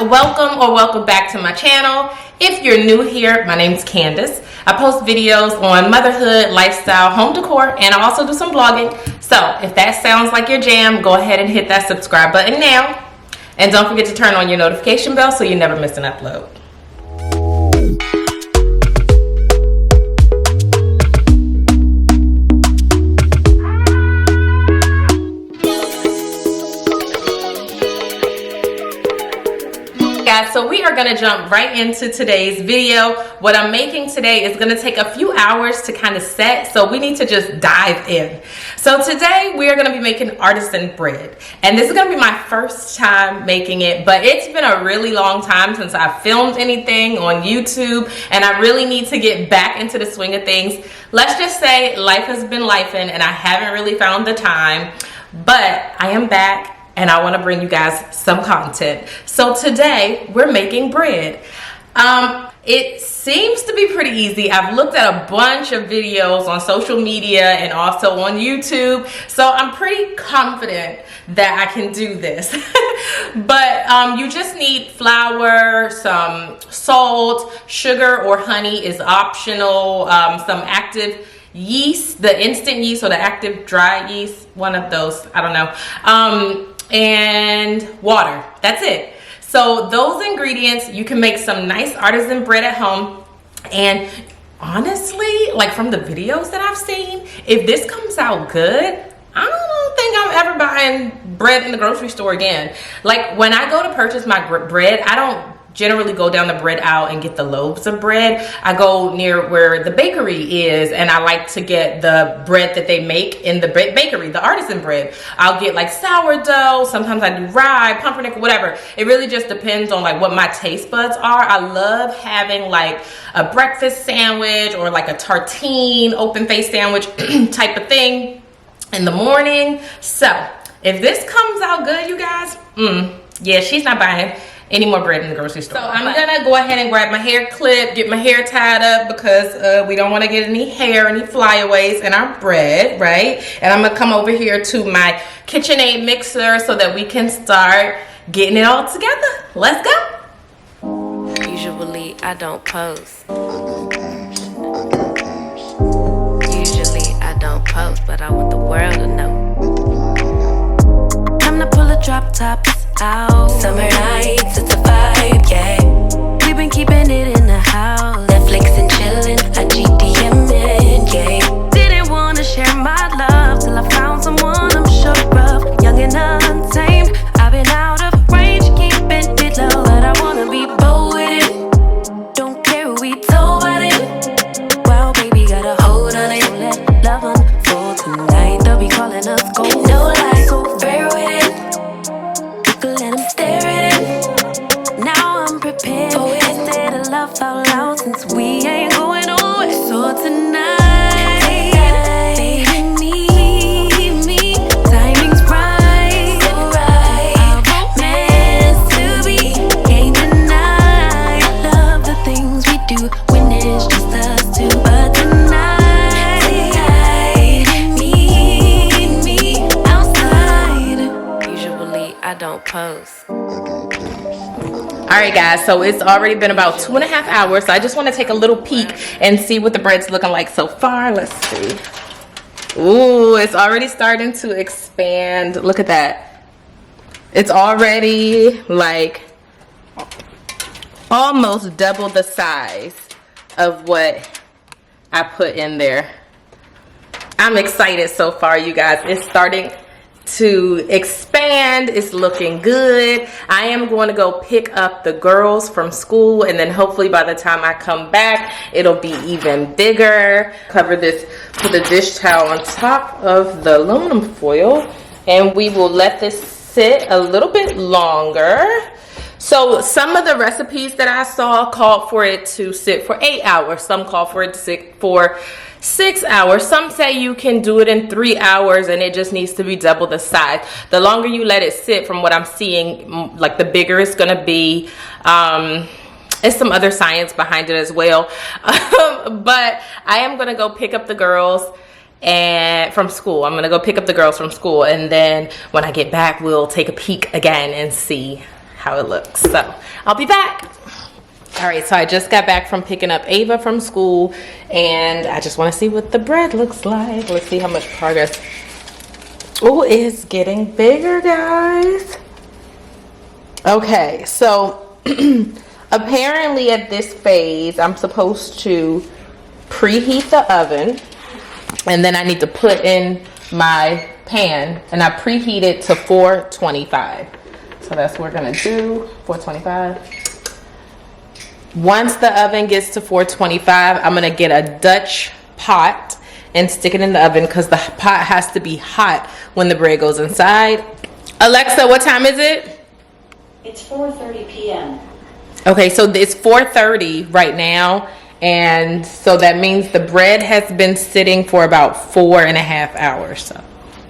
everyone, welcome back to my channel. If you're new here, my name's Candace. I post videos on motherhood, lifestyle, home decor, and I also do some vlogging. So if that sounds like your jam, go ahead and hit that subscribe button now. And don't forget to turn on your notification bell so you never miss an upload. So we are going to jump right into today's video. What I'm making today is going to take a few hours to kind of set, so we need to just dive in. So today we are going to be making artisan bread, and this is going to be my first time making it, but it's been a really long time since I filmed anything on YouTube, and I really need to get back into the swing of things. Let's just say life has been lifing and I haven't really found the time, but I am back and I want to bring you guys some content. So today we're making bread. It seems to be pretty easy. I've looked at a bunch of videos on social media and also on YouTube, so I'm pretty confident that I can do this. But you just need flour, some salt, sugar or honey is optional, some active yeast, the instant yeast or the active dry yeast, one of those, I don't know, and water. That's it. So those ingredients, you can make some nice artisan bread at home. And honestly, like from the videos that I've seen, if this comes out good, I don't think I'm ever buying bread in the grocery store again. Like when I go to purchase my bread, I don't generally go down the bread aisle and get the loaves of bread. I go near where the bakery is, and I like to get the bread that they make in the bakery, the artisan bread. I'll get like sourdough, sometimes I do rye, pumpernickel, whatever. It really just depends on like what my taste buds are. I love having like a breakfast sandwich or like a tartine open face sandwich type of thing in the morning. So if this comes out good, you guys, yeah, she's not buying any more bread in the grocery store. So I'm gonna go ahead and grab my hair clip, get my hair tied up because we don't want to get any hair, any flyaways in our bread, right? And I'm gonna come over here to my KitchenAid mixer so that we can start getting it all together. Let's go. Usually I don't post. Usually I don't post, but I want the world to know. Time to pull a drop top out. Summer nights, it's a vibe, yeah. We've been keeping it in the house, Netflix and chillin', I GDM'in', yeah. Didn't wanna share my love till I found someone I'm sure of, young and untamed. I've been out of range, keeping it low, but I wanna be bold with it. Don't care who we told about it. Well, baby, got a hold on it. Let love unfold tonight. They'll be calling us gold. No lies, so fair with it. Let him stare at it. Now I'm prepared for it. Instead of love out loud, since we ain't going nowhere. So tonight, baby, need me. Timing's right, so right. Our romance to be, can't deny. Love the things we do when it's just us two. But tonight, meet me outside. Usually I don't post. All right, guys, so it's already been about 2.5 hours, so I just want to take a little peek and see what the bread's looking like so far. Let's see. Ooh, it's already starting to expand. Look at that. It's already like almost double the size of what I put in there. I'm excited so far, you guys. It's starting to expand. It's looking good. I am going to go pick up the girls from school, and then hopefully by the time I come back it'll be even bigger. Cover this, put the dish towel on top of the aluminum foil, and we will let this sit a little bit longer. So some of the recipes that I saw called for it to sit for 8 hours. Some call for it to sit for 6 hours. Some say you can do it in 3 hours and it just needs to be double the size. The longer you let it sit, from what I'm seeing, like the bigger it's gonna be. There's some other science behind it as well. But I am gonna go pick up the girls and from school. I'm gonna go pick up the girls from school, and then when I get back we'll take a peek again and see how it looks. So I'll be back. All right, so I just got back from picking up Ava from school, and I just want to see what the bread looks like. Let's see how much progress. Oh, it's getting bigger, guys. Okay, so apparently at this phase, I'm supposed to preheat the oven, and then I need to put in my pan, and I preheat it to 425. So that's what we're gonna do, 425. Once the oven gets to 425, I'm gonna get a Dutch pot and stick it in the oven because the pot has to be hot when the bread goes inside. Alexa, what time is it? It's 4:30 p.m. Okay, so it's 4:30 right now, and so that means the bread has been sitting for about 4.5 hours. So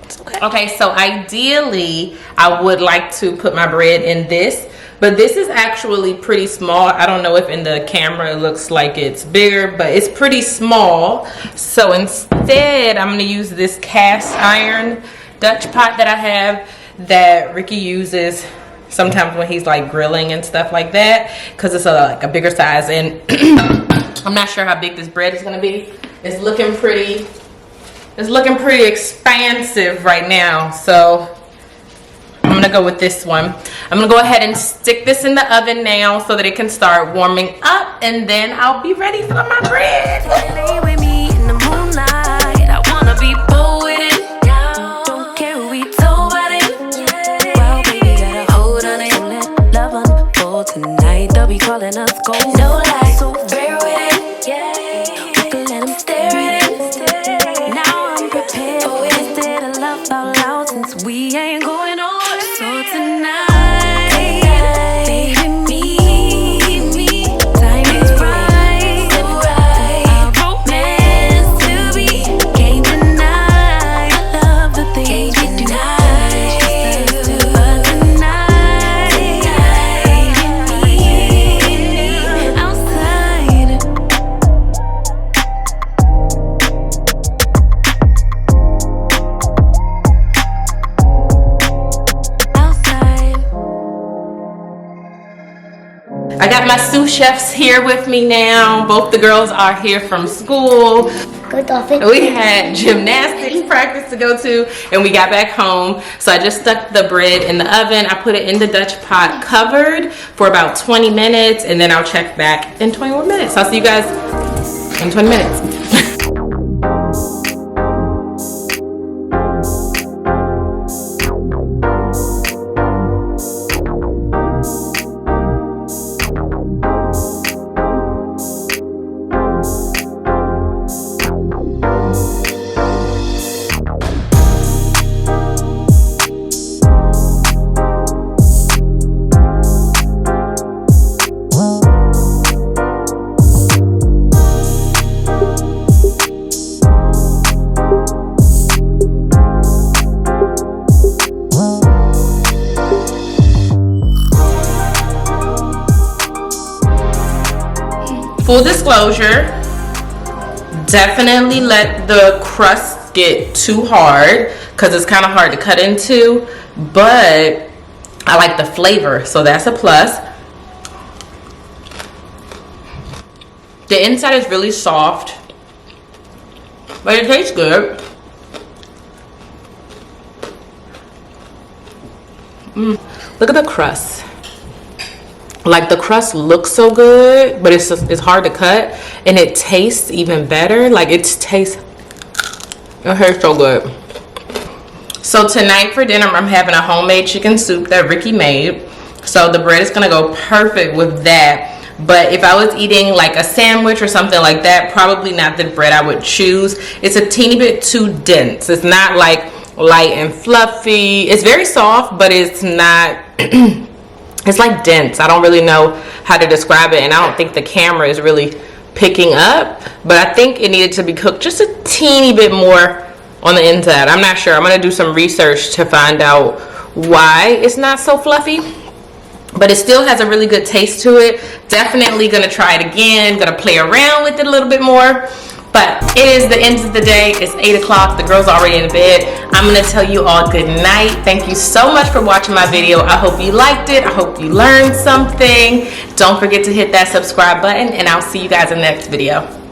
it's okay. Okay, so ideally, I would like to put my bread in this, but this is actually pretty small. I don't know if in the camera it looks like it's bigger, but it's pretty small. So instead, I'm gonna use this cast iron Dutch pot that I have that Ricky uses sometimes when he's like grilling and stuff like that, because it's like a bigger size, and I'm not sure how big this bread is gonna be. It's looking pretty expansive right now, so I'm gonna go with this one. I'm gonna go ahead and stick this in the oven now so that it can start warming up, and then I'll be ready for my bread. Lay with me in the moonlight. I wanna be bold with it. Don't care who we told about it. Well, baby, got a hold on it. Let love unfold tonight. They'll be calling us gold. No lie, so bear with it. We can let them stare at it. Now I'm prepared for it. Instead of love out loud, since we ain't going on. So tonight, baby, meet me. Time is right. Our romance to be. Can't deny. I love the things you do. But tonight, baby, meet me outside. I got my sous chefs here with me now. Both the girls are here from school. Good Dolphin. We had gymnastics practice to go to, and we got back home. So I just stuck the bread in the oven. I put it in the Dutch pot covered for about 20 minutes, and then I'll check back in 20 more minutes. I'll see you guys in 20 minutes. Full disclosure, definitely let the crust get too hard because it's kind of hard to cut into, but I like the flavor, so that's a plus. The inside is really soft, but it tastes good. Look at the crust. Like, the crust looks so good, but it's hard to cut, and it tastes even better. Like, it tastes so good. So tonight for dinner, I'm having a homemade chicken soup that Ricky made. So the bread is gonna go perfect with that. But if I was eating like a sandwich or something like that, probably not the bread I would choose. It's a teeny bit too dense. It's not like light and fluffy. It's very soft, but it's not it's like dense. I don't really know how to describe it, and I don't think the camera is really picking up, but I think it needed to be cooked just a teeny bit more on the inside. I'm not sure. I'm gonna do some research to find out why it's not so fluffy, but it still has a really good taste to it. Definitely gonna try it again, gonna play around with it a little bit more. But it is the end of the day. It's 8 o'clock. The girl's already in bed. I'm going to tell you all good night. Thank you so much for watching my video. I hope you liked it. I hope you learned something. Don't forget to hit that subscribe button, and I'll see you guys in the next video.